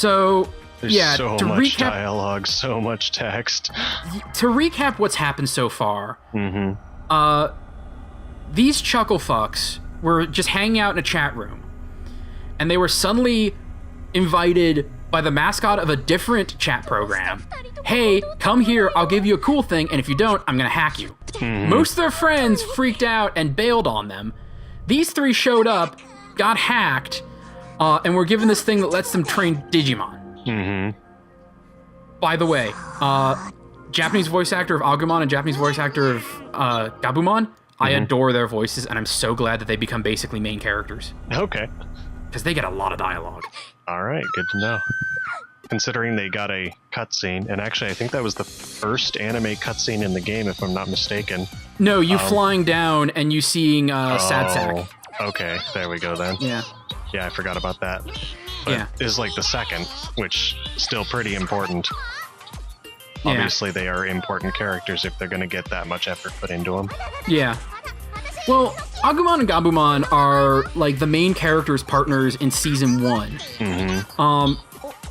So, There's yeah, so to much recap, dialogue, so much text. to recap what's happened so far, these chuckle fucks were just hanging out in a chat room, and they were suddenly invited by the mascot of a different chat program. Hey, come here, I'll give you a cool thing, and if you don't, I'm gonna hack you. Most of their friends freaked out and bailed on them. These three showed up, got hacked, and were given this thing that lets them train Digimon. By the way, Japanese voice actor of Agumon and Japanese voice actor of Gabumon, I adore their voices, and I'm so glad that they become basically main characters. Okay. Because they get a lot of dialogue. All right, good to know. Considering they got a cutscene, and actually I think that was the first anime cutscene in the game, if I'm not mistaken. No, you flying down and you seeing Sad Sack. Okay, there we go then. Yeah. Yeah, I forgot about that. But Yeah. is like the second, which still pretty important. Yeah. Obviously, they are important characters if they're going to get that much effort put into them. Yeah. Well, Agumon and Gabumon are like the main characters' partners in season 1.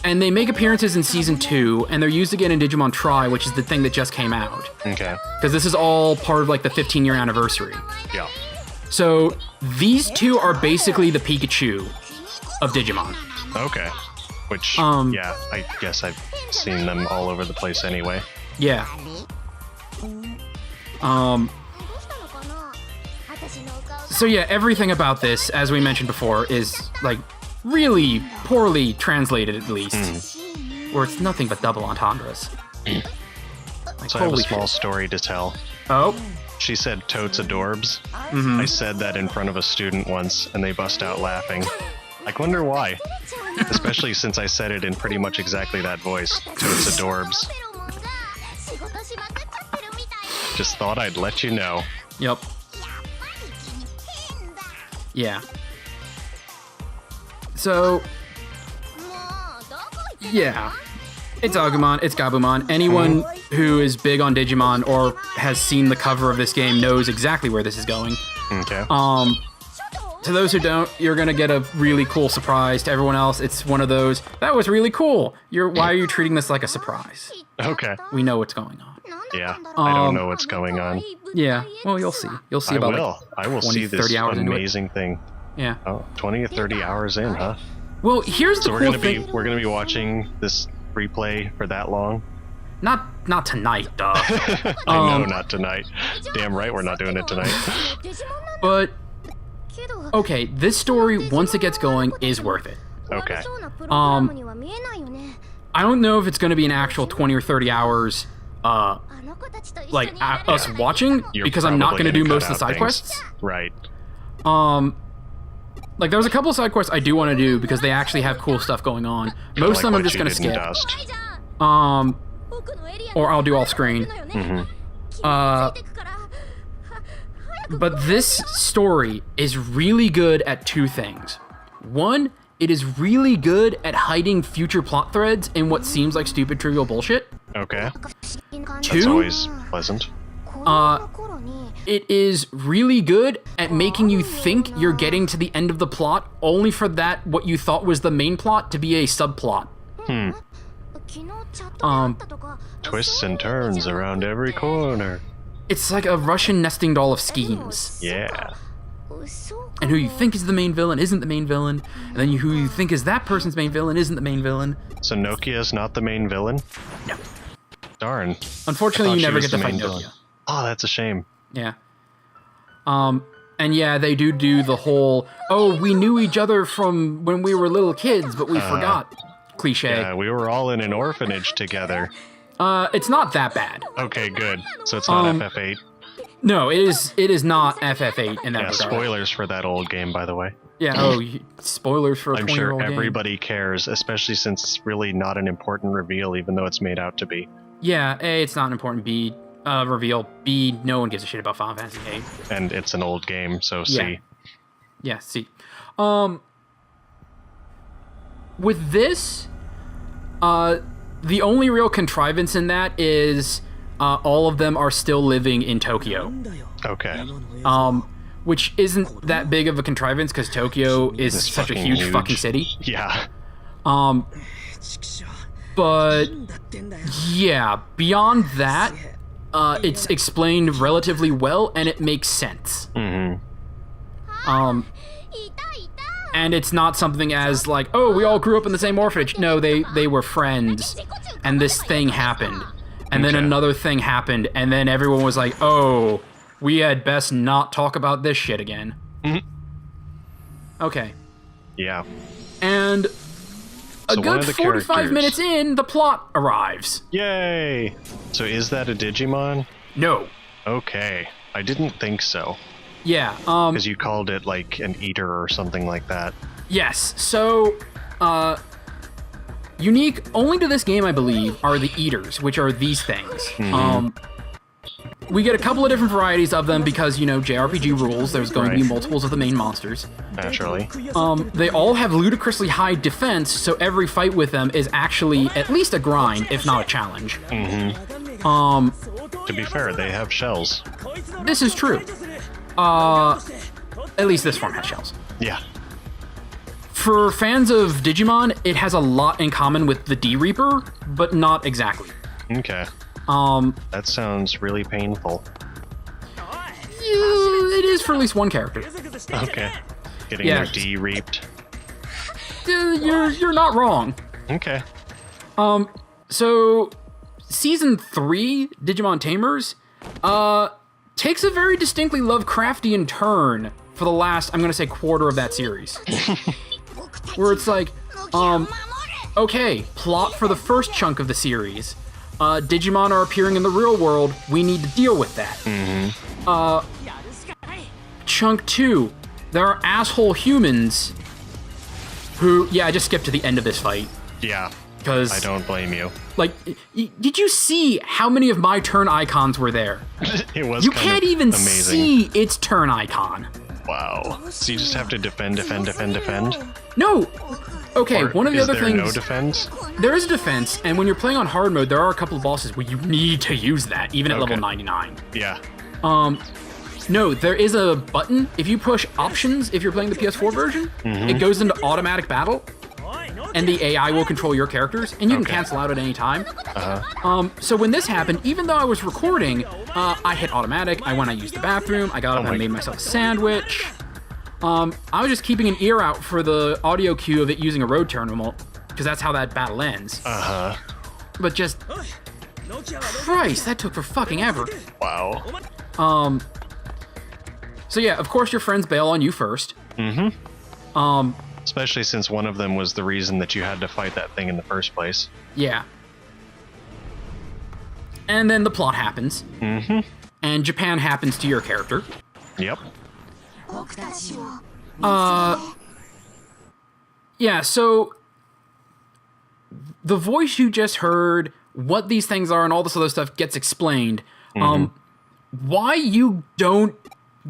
And they make appearances in season 2, and they're used again in Digimon Tri, which is the thing that just came out. Okay. Because this is all part of like the 15-year anniversary. Yeah. So these two are basically the Pikachu of Digimon. Okay. Which, yeah, I guess I've seen them all over the place anyway. Yeah. So yeah, everything about this, as we mentioned before, is like really poorly translated at least. Or it's nothing but double entendres. Like, So I have a holy small shit. story to tell. Oh, She said totes adorbs. I said that in front of a student once, and they bust out laughing. I wonder why. Especially since I said it in pretty much exactly that voice. Totes adorbs. Just thought I'd let you know. yep. Yeah. So, yeah. It's Agumon, it's Gabumon. Anyone who is big on Digimon or has seen the cover of this game knows exactly where this is going. Okay. To those who don't, you're gonna get a really cool surprise. To everyone else, it's one of those, that was really cool. Why are you treating this like a surprise? Okay. We know what's going on. Yeah. I don't know what's going on. Yeah, well, you'll see. You'll see I about will. like I will 20, see this 30 hours into it. amazing thing. Yeah. Oh, 20 or 30 hours in, huh? Well, here's the So cool thing. we're gonna be watching this replay for that long? Not tonight, duh. I know, not tonight. Damn right we're not doing it tonight. But okay, this story, once it gets going, is worth it. Okay. I don't know if it's going to be an actual 20 or 30 hours, like us watching, You're because I'm not probably going to do gonna most cut of the out side things. quests. Right. Like there's a couple of side quests I do want to do because they actually have cool stuff going on. Most of them I'm just going to skip. Dust. Or I'll do all screen. But this story is really good at two things. One, it is really good at hiding future plot threads in what seems like stupid trivial bullshit. Okay. That's Two, always pleasant. it is really good at making you think you're getting to the end of the plot, only for that what you thought was the main plot to be a subplot. Twists and turns around every corner. It's like a Russian nesting doll of schemes. Yeah. And who you think is the main villain isn't the main villain, and then who you think is that person's main villain isn't the main villain. So Nokia's not the main villain? No. Darn. Unfortunately, I you thought never she get to was the fight main villain. Nokia. Oh, that's a shame. Yeah. And yeah, they do the whole, oh, we knew each other from when we were little kids, but we forgot cliche. Yeah, we were all in an orphanage together. It's not that bad. Okay, good. So it's not FF8. No, it is not FF8 in that Yeah, regard. spoilers for that old game, by the way. Yeah, spoilers for a I'm 20-year-old sure game. everybody cares, especially since it's really not an important reveal, even though it's made out to be. Yeah, A, it's not an important. B, reveal. B, no one gives a shit about Final Fantasy VIII. And it's an old game, so Yeah. C. Yeah, C. With this, the only real contrivance in that is all of them are still living in Tokyo. Okay. Which isn't that big of a contrivance because Tokyo is such a huge fucking city. Yeah. But yeah, beyond that, it's explained relatively well and it makes sense. And it's not something as like, oh, we all grew up in the same orphanage. No, they were friends, and this thing happened, and then another thing happened, and then everyone was like, oh, we had best not talk about this shit again. Okay. Yeah. And a So one good of the 45 characters- minutes in, the plot arrives. Yay! So is that a Digimon? No. Okay. I didn't think so. Yeah, Because you called it like an eater or something like that. yes, so, unique only to this game, I believe, are the eaters, which are these things. We get a couple of different varieties of them because, you know, JRPG rules, there's going to be Right. multiples of the main monsters. Naturally. They all have ludicrously high defense, so every fight with them is actually at least a grind, if not a challenge. To be fair, they have shells. This is true. At least this form has shells. Yeah. For fans of Digimon, it has a lot in common with the D-Reaper, but not exactly. Okay. That sounds really painful. It is for at least one character. Okay. Getting Yeah. their D reaped. You're not wrong. Okay. So, Season 3, Digimon Tamers, takes a very distinctly Lovecraftian turn for the last, I'm gonna say, quarter of that series. Where it's like, okay, plot for the first chunk of the series. Digimon are appearing in the real world, we need to deal with that. Chunk 2, there are asshole humans who, yeah, I just skipped to the end of this fight. Yeah. Because, I don't blame you. like, did you see how many of my turn icons were there? It was You kind can't of even amazing. see its turn icon. Wow. So you just have to defend. No! Okay, Or one of the is other there things... no defense? There is a defense, and when you're playing on hard mode, there are a couple of bosses where you need to use that, even at Okay. level 99. Yeah. No, there is a button. If you push options, if you're playing the PS4 version, it goes into automatic battle, and the AI will control your characters, and you can Okay. cancel out at any time. So when this happened, even though I was recording, I hit automatic, I went, I used the bathroom, I got up, I my- made myself a sandwich. I was just keeping an ear out for the audio cue of it using a road terminal, because that's how that battle ends. But just... Christ, that took for fucking ever. Wow. So yeah, of course your friends bail on you first. Especially since one of them was the reason that you had to fight that thing in the first place. Yeah. And then the plot happens. And Japan happens to your character. Yep. Yeah, so the voice you just heard, what these things are, and all this other stuff gets explained. Why you don't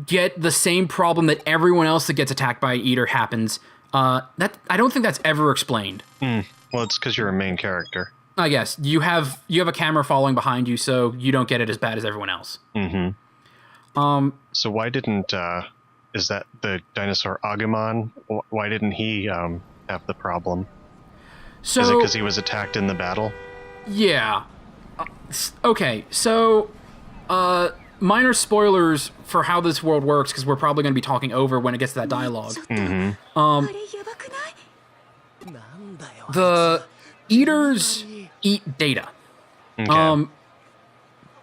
get the same problem that everyone else that gets attacked by an eater happens, that I don't think that's ever explained. Well, it's because you're a main character. I guess you have a camera following behind you, so you don't get it as bad as everyone else. So why didn't is that the dinosaur Agumon? Why didn't he have the problem? So Is it because he was attacked in the battle? yeah, okay. So minor spoilers for how this world works, because we're probably going to be talking over when it gets to that dialogue. The eaters eat data. Okay.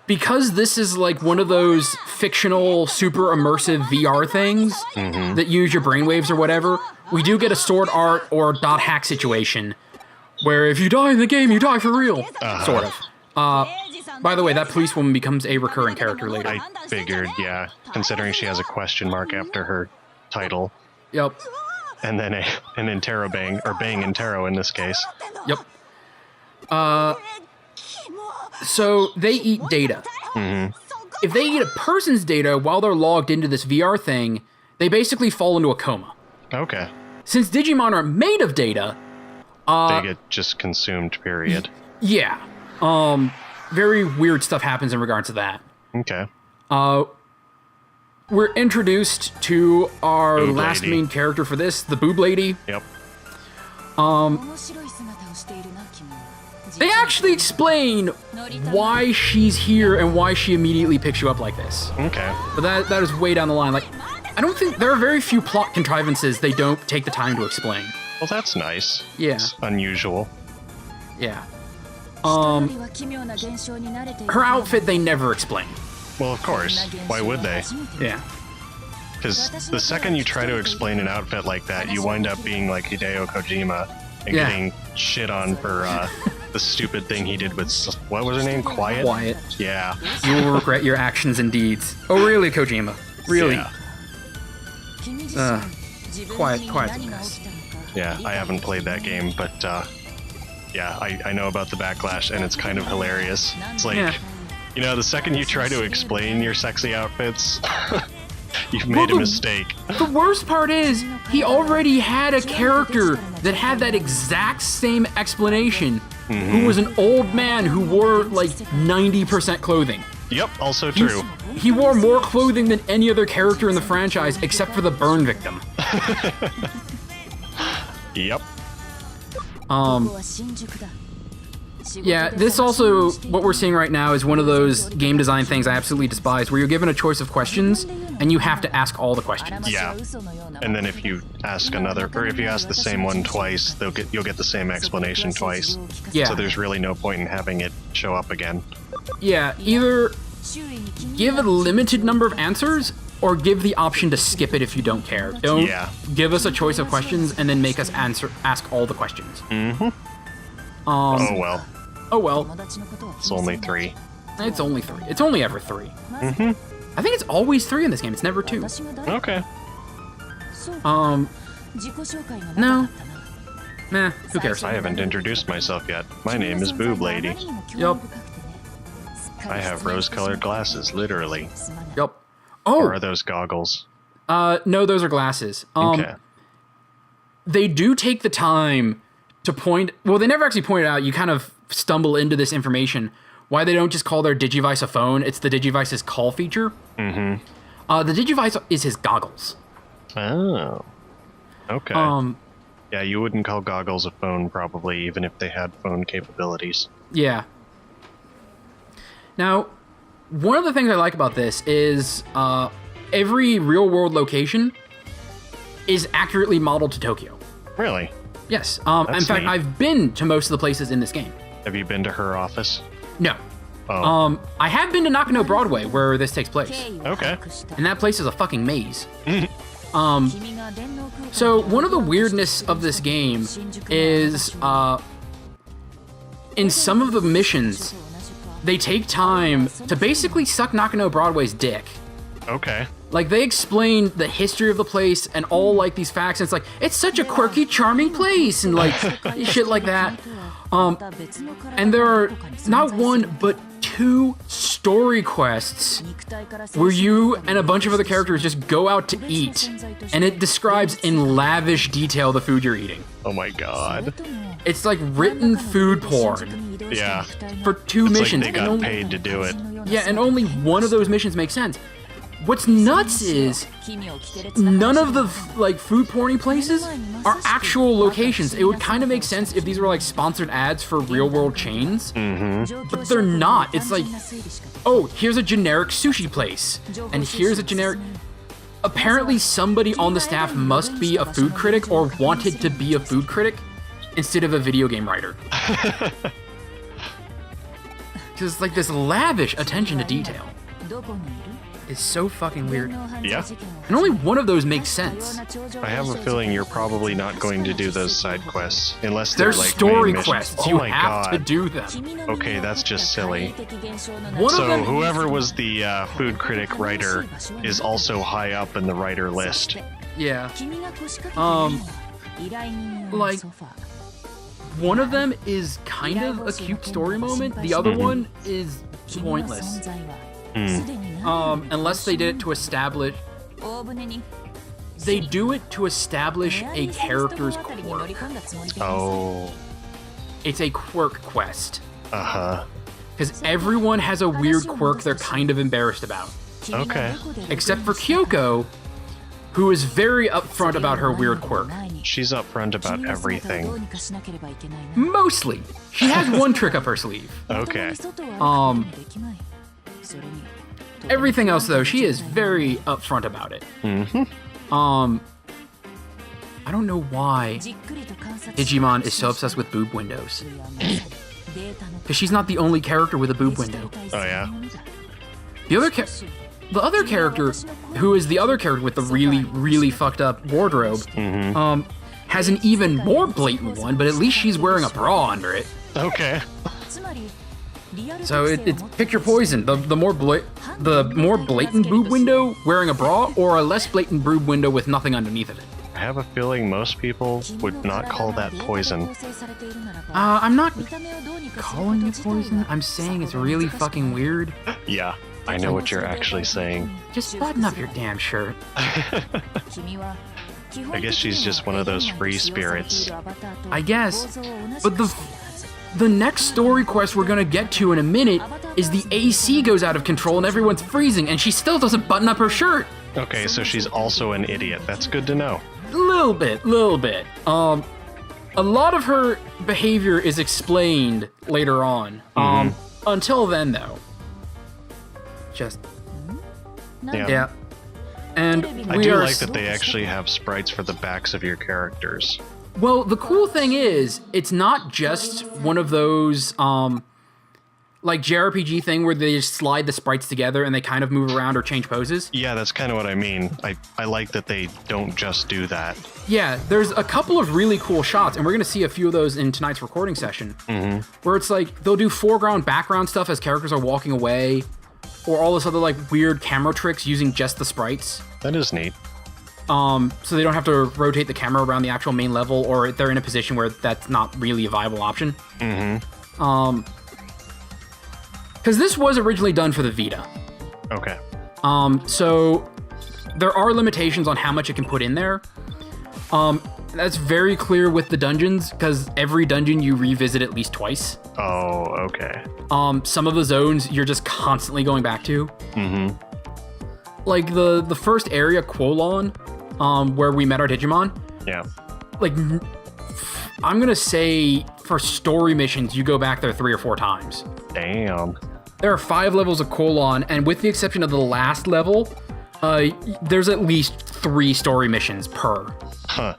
Because this is like one of those fictional, super immersive VR things that use your brainwaves or whatever, we do get a sword art or dot hack situation where if you die in the game, you die for real. Sort of. By the way, that policewoman becomes a recurring character later. I figured, yeah, considering she has a question mark after her title, Yep. and then an interrobang, or bang interro in this case. Yep. So they eat data. If they eat a person's data while they're logged into this VR thing, they basically fall into a coma. Okay. Since Digimon are made of data, They get just consumed, period. yeah. Very weird stuff happens in regards to that. Okay. We're introduced to our Boob last lady. main character for this, the Boob Lady. Yep. They actually explain why she's here and why she immediately picks you up like this. Okay. But that is way down the line. Like, I don't think there are very few plot contrivances they don't take the time to explain. Well, that's nice. Yeah. It's unusual. Yeah. Her outfit they never explain. Well, of course. Why would they? Yeah. Because the second you try to explain an outfit like that, you wind up being like Hideo Kojima and getting shit on for the stupid thing he did with, what was her name? Quiet? Quiet. Yeah. You will regret your actions and deeds. Oh, really, Kojima? Really? Yeah. Quiet's a mess. Yeah, I haven't played that game, but yeah, I know about the backlash, and it's kind of hilarious. It's like, you know, the second you try to explain your sexy outfits, you've made a mistake. The worst part is, he already had a character that had that exact same explanation, who was an old man who wore, like, 90% clothing. Yep, also true. He wore more clothing than any other character in the franchise, except for the burn victim. Yep. Yeah, this also, what we're seeing right now is one of those game design things I absolutely despise, where you're given a choice of questions, and you have to ask all the questions. Yeah. And then if you ask another, or if you ask the same one twice, you'll get the same explanation twice. Yeah. So there's really no point in having it show up again. Yeah, either give a limited number of answers, or give the option to skip it if you don't care. Don't give us a choice of questions and then make us ask all the questions. Oh well. Oh well. It's only 3. It's only 3. It's only ever 3. I think it's always 3 in this game. It's never 2. Okay. No. Meh, who cares? I haven't introduced myself yet. My name is Boob Lady. Yup. I have rose-colored glasses, literally. Yup. Oh! Or are those goggles? No, those are glasses. Okay. They do take the time to point... Well, they never actually point it out. You kind of stumble into this information. Why they don't just call their Digivice a phone. It's the Digivice's call feature. The Digivice is his goggles. Oh. Okay. Yeah, you wouldn't call goggles a phone, probably, even if they had phone capabilities. Yeah. Now, one of the things I like about this is every real-world location is accurately modeled to Tokyo. Really? Yes. In fact, I've been to most of the places in this game. Have you been to her office? No. Oh. I have been to Nakano Broadway, where this takes place. Okay. And that place is a fucking maze. So one of the weirdness of this game is in some of the missions, they take time to basically suck Nakano Broadway's dick. Okay. Like, they explain the history of the place and all, like, these facts, and it's like, it's such a quirky, charming place, and, like, shit like that. And there are not one, but 2 story quests where you and a bunch of other characters just go out to eat, and it describes in lavish detail the food you're eating. Oh my god. It's like written food porn. Yeah. For 2 missions. Like they got paid to do it. Yeah, and only one of those missions makes sense. What's nuts is none of the like food porny places are actual locations. It would kind of make sense if these were like sponsored ads for real world chains, but they're not. It's like, oh, here's a generic sushi place, and here's a generic... Apparently somebody on the staff must be a food critic or wanted to be a food critic instead of a video game writer. Because it's like this lavish attention to detail. Is so fucking weird. Yeah. And only one of those makes sense. I have a feeling you're probably not going to do those side quests unless they're like story main quests. missions. You Oh my have god. to do them. Okay, that's just silly. One of So them, whoever was the food critic writer is also high up in the writer list. yeah. Like, one of them is kind of a cute story moment. The other one is pointless. Unless they did it to establish... They do it to establish a character's quirk. Oh. It's a quirk quest. Uh-huh. Because everyone has a weird quirk they're kind of embarrassed about. Okay. Except for Kyoko, who is very upfront about her weird quirk. She's upfront about everything. Mostly. She has one trick up her sleeve. Okay. Everything else, though, she is very upfront about it. I don't know why Digimon is so obsessed with boob windows. Because she's not the only character with a boob window. Oh, yeah? The other character, who is the other character with the really, really fucked up wardrobe, has an even more blatant one, but at least she's wearing a bra under it. Okay. So it's pick your poison. The more blatant boob window wearing a bra, or a less blatant boob window with nothing underneath of it. I have a feeling most people would not call that poison. I'm not calling it poison. I'm saying it's really fucking weird. Yeah, I know what you're actually saying. Just button up your damn shirt. I guess she's just one of those free spirits. I guess. But the next story quest we're gonna get to in a minute is the AC goes out of control and everyone's freezing, and she still doesn't button up her shirt. Okay, so she's also an idiot. That's good to know. Little bit. A lot of her behavior is explained later on. Until then, though. Just... Yeah. And I do like that they actually have sprites for the backs of your characters. Well, the cool thing is, it's not just one of those, like JRPG thing where they just slide the sprites together and they kind of move around or change poses. Yeah, that's kind of what I mean. I like that they don't just do that. Yeah, there's a couple of really cool shots, and we're going to see a few of those in tonight's recording session, where it's like, they'll do foreground, background stuff as characters are walking away, or all this other like weird camera tricks using just the sprites. That is neat. So they don't have to rotate the camera around the actual main level, or they're in a position where that's not really a viable option. Because this was originally done for the Vita. Okay. So there are limitations on how much it can put in there. That's very clear with the dungeons, because every dungeon you revisit at least twice. Oh, okay. Some of the zones you're just constantly going back to. Like the first area, Quolon, where we met our Digimon. Yeah. Like, I'm gonna say for story missions, you go back there 3 or 4 times. Damn. There are 5 levels of Quolon, and with the exception of the last level, there's at least 3 story missions per. Huh.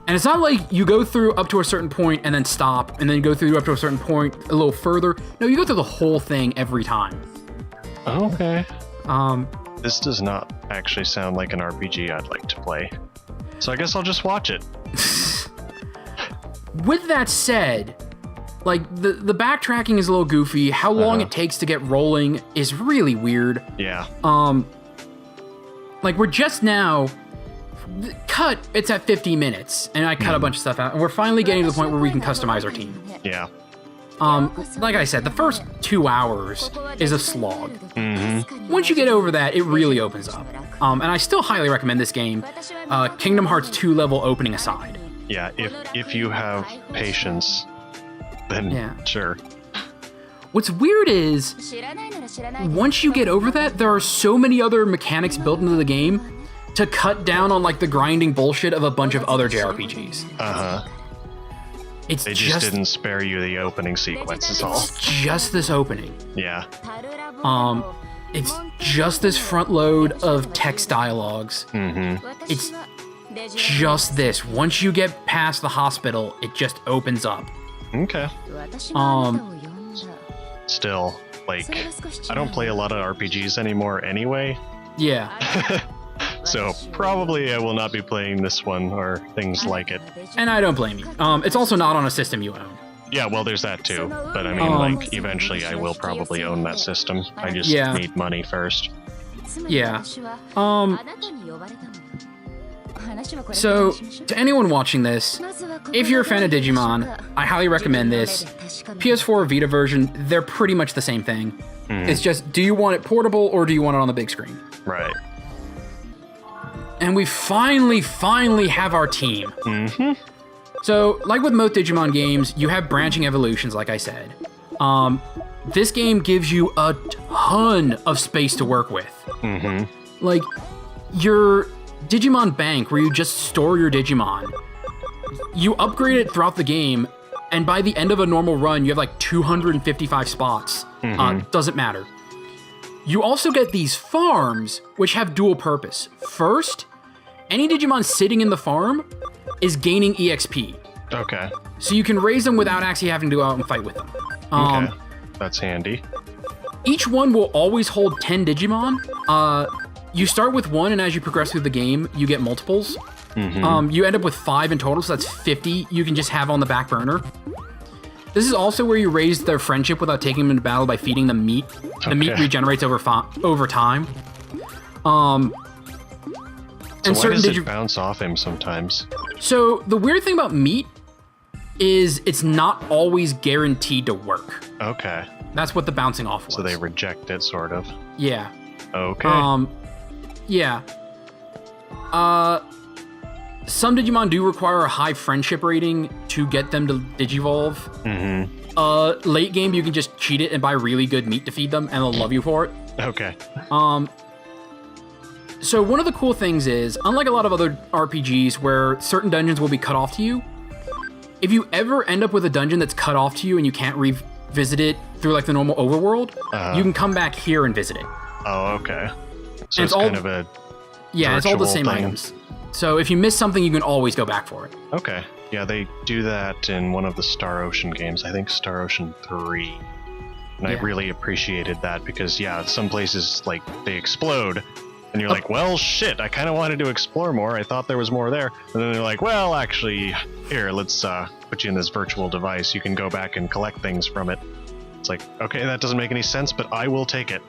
And it's not like you go through up to a certain point and then stop, and then go through up to a certain point a little further. No, you go through the whole thing every time. Okay. This does not actually sound like an RPG I'd like to play. So I guess I'll just watch it. With that said, like, the backtracking is a little goofy. How long it takes to get rolling is really weird. Yeah. Like, we're just now... Cut, it's at 50 minutes, and I cut a bunch of stuff out, and we're finally getting to the point where we can customize our team. Yeah. Like I said, the first 2 hours is a slog. Once you get over that, it really opens up. And I still highly recommend this game, Kingdom Hearts 2 level opening aside. Yeah, if you have patience, then sure. What's weird is, once you get over that, there are so many other mechanics built into the game to cut down on like the grinding bullshit of a bunch of other JRPGs. They just didn't spare you the opening sequence, is all. It's just this opening. Yeah. It's just this front load of text dialogues. It's just this. Once you get past the hospital, it just opens up. Okay. Still, like, I don't play a lot of RPGs anymore anyway. Yeah. So probably I will not be playing this one or things like it. And I don't blame you. It's also not on a system you own. Yeah, well, there's that too. But I mean, like, eventually I will probably own that system. I just need money first. Yeah. So, to anyone watching this, if you're a fan of Digimon, I highly recommend this. PS4 Vita version, they're pretty much the same thing. It's just, do you want it portable or do you want it on the big screen? Right. And we finally have our team. So, like with most Digimon games, you have branching evolutions, like I said. This game gives you a ton of space to work with. Like, your Digimon bank, where you just store your Digimon, you upgrade it throughout the game, and by the end of a normal run, you have like 255 spots. Doesn't matter. You also get these farms, which have dual purpose. First, any Digimon sitting in the farm is gaining EXP. Okay. So you can raise them without actually having to go out and fight with them. Okay. That's handy. Each one will always hold 10 Digimon. You start with 1, and as you progress through the game, you get multiples. You end up with 5 in total, so that's 50 you can just have on the back burner. This is also where you raise their friendship without taking them into battle by feeding them meat. The meat regenerates over time. So and why does it bounce off him sometimes? So the weird thing about meat is it's not always guaranteed to work. Okay. That's what the bouncing off was. So they reject it, sort of. Yeah. Okay. Yeah. Some Digimon do require a high friendship rating to get them to Digivolve. Late game, you can just cheat it and buy really good meat to feed them, and they'll love you for it. Okay. So one of the cool things is, unlike a lot of other RPGs where certain dungeons will be cut off to you, if you ever end up with a dungeon that's cut off to you and you can't revisit it through like the normal overworld, you can come back here and visit it. Oh, okay. So it's kind of a it's all the same thing. items. So if you miss something, you can always go back for it. Okay. Yeah, they do that in one of the Star Ocean games. I think Star Ocean 3. And I really appreciated that because, some places, like, they explode. And you're like, well, shit, I kind of wanted to explore more. I thought there was more there. And then they're like, well, actually, here, let's put you in this virtual device. You can go back and collect things from it. It's like, okay, that doesn't make any sense, but I will take it.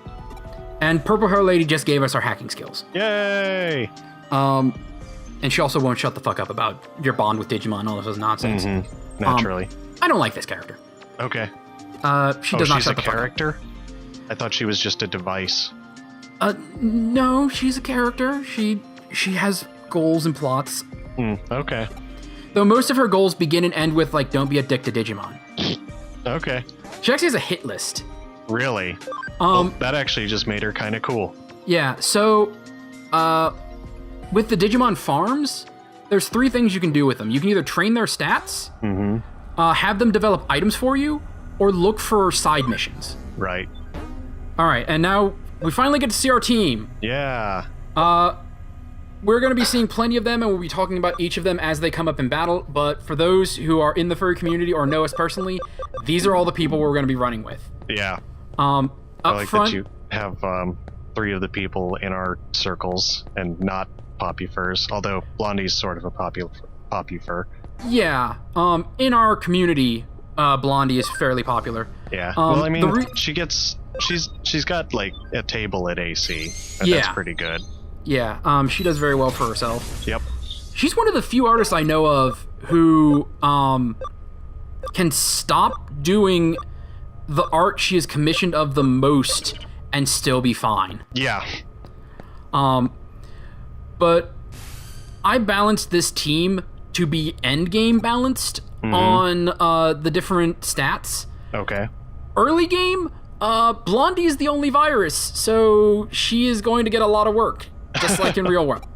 And Purple Hair Lady just gave us our hacking skills. Yay! And she also won't shut the fuck up about your bond with Digimon, all this nonsense. Naturally. I don't like this character. Okay. She does not shut the fuck up. She's a character? I thought she was just a device. No, she's a character. She has goals and plots. Okay. Though most of her goals begin and end with, like, don't be a dick to Digimon. Okay. She actually has a hit list. Really? Well, that actually just made her kind of cool. Yeah, so, with the Digimon farms, there's 3 things you can do with them. You can either train their stats, have them develop items for you, or look for side missions. Right. All right, and now we finally get to see our team. Yeah. We're going to be seeing plenty of them, and we'll be talking about each of them as they come up in battle, but for those who are in the furry community or know us personally, these are all the people we're going to be running with. Yeah. Up I like front, that you have 3 of the people in our circles and not Poppy Furs, although Blondie's sort of a Poppy Fur. Yeah. In our community, Blondie is fairly popular. Yeah. Well, I mean, she's got like a table at AC, and that's pretty good. Yeah. She does very well for herself. Yep. She's one of the few artists I know of who can stop doing the art she is commissioned of the most and still be fine. Yeah. But I balanced this team to be endgame balanced on the different stats. Okay. Early game, Blondie is the only virus, so she is going to get a lot of work, just like in real world.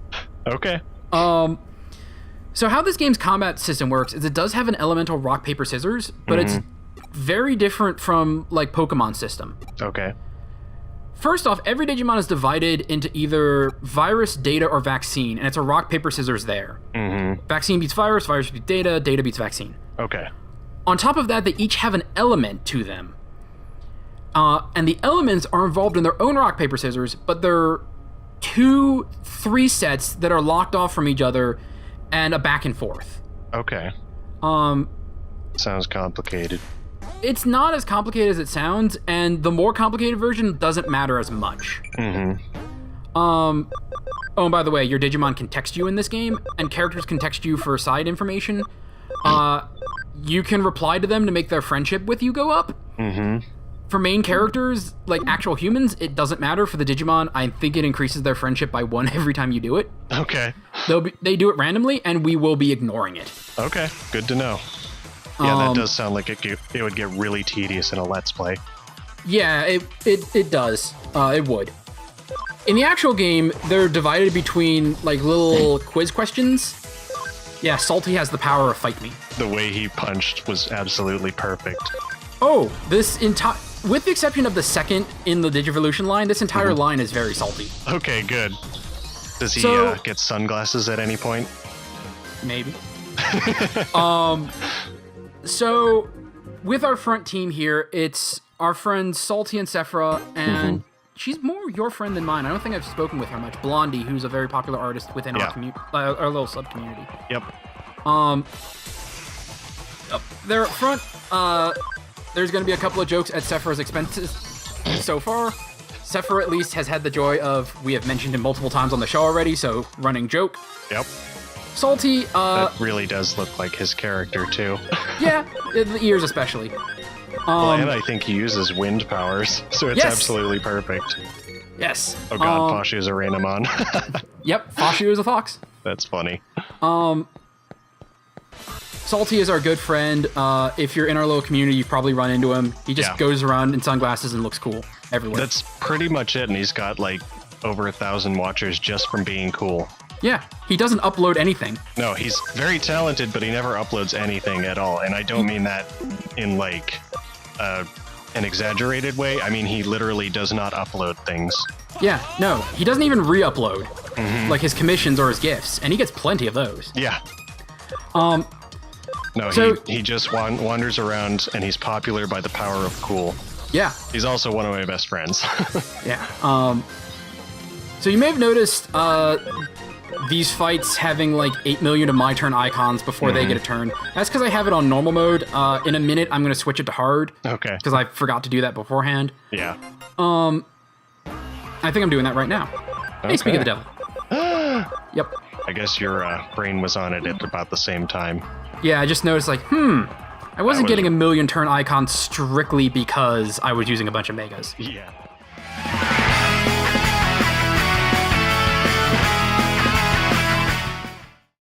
Okay. So how this game's combat system works is it does have an elemental rock, paper, scissors, but it's very different from, like, Pokemon system. Okay. First off, every Digimon is divided into either virus, data, or vaccine, and it's a rock, paper, scissors there. Vaccine beats virus, virus beats data, data beats vaccine. Okay. On top of that, they each have an element to them. And the elements are involved in their own rock, paper, scissors, but they're 2-3 sets that are locked off from each other and a back and forth. Okay. Sounds complicated. It's not as complicated as it sounds, and the more complicated version doesn't matter as much. Oh, and by the way, your Digimon can text you in this game, and characters can text you for side information. You can reply to them to make their friendship with you go up. For main characters, like actual humans, it doesn't matter. For the Digimon, I think it increases their friendship by 1 every time you do it. Okay. They do it randomly, and we will be ignoring it. Okay, good to know. Yeah, that does sound like it would get really tedious in a Let's Play. Yeah, it does. It would. In the actual game, they're divided between like little quiz questions. Yeah, Salty has the power of Fight Me. The way he punched was absolutely perfect. Oh, with the exception of the second in the Digivolution line, this entire line is very salty. Okay, good. Does he get sunglasses at any point? Maybe. So, with our front team here, it's our friends Salty and Sephra, and she's more your friend than mine. I don't think I've spoken with her much. Blondie, who's a very popular artist within our little sub-community. Yep. There up front, there's going to be a couple of jokes at Sephra's expenses so far. Sephra at least has had the joy of, we have mentioned him multiple times on the show already, so running joke. Yep. Salty, that really does look like his character, too. Yeah, the ears especially. And I think he uses wind powers, so it's absolutely perfect. Yes. Oh god, Fashu is a Rainamon. Yep, Fashu is a fox. That's funny. Salty is our good friend. If you're in our little community, you've probably run into him. He just goes around in sunglasses and looks cool everywhere. That's pretty much it, and he's got like over 1,000 watchers just from being cool. Yeah, he doesn't upload anything. No, he's very talented, but he never uploads anything at all. And I don't mean that in like an exaggerated way. I mean, he literally does not upload things. Yeah, no, he doesn't even re-upload like his commissions or his gifts, and he gets plenty of those. Yeah. No, so, he just wanders around, and he's popular by the power of cool. Yeah. He's also one of my best friends. Yeah. So you may have noticed these fights having like 8 million of my turn icons before they get a turn. That's because I have it on normal mode. In a minute, I'm going to switch it to hard. Okay. Because I forgot to do that beforehand. Yeah. I think I'm doing that right now. Okay. Hey, speak of the devil. Yep. I guess your brain was on it at about the same time. Yeah, I just noticed like, I wasn't getting a million turn icons strictly because I was using a bunch of megas. Yeah.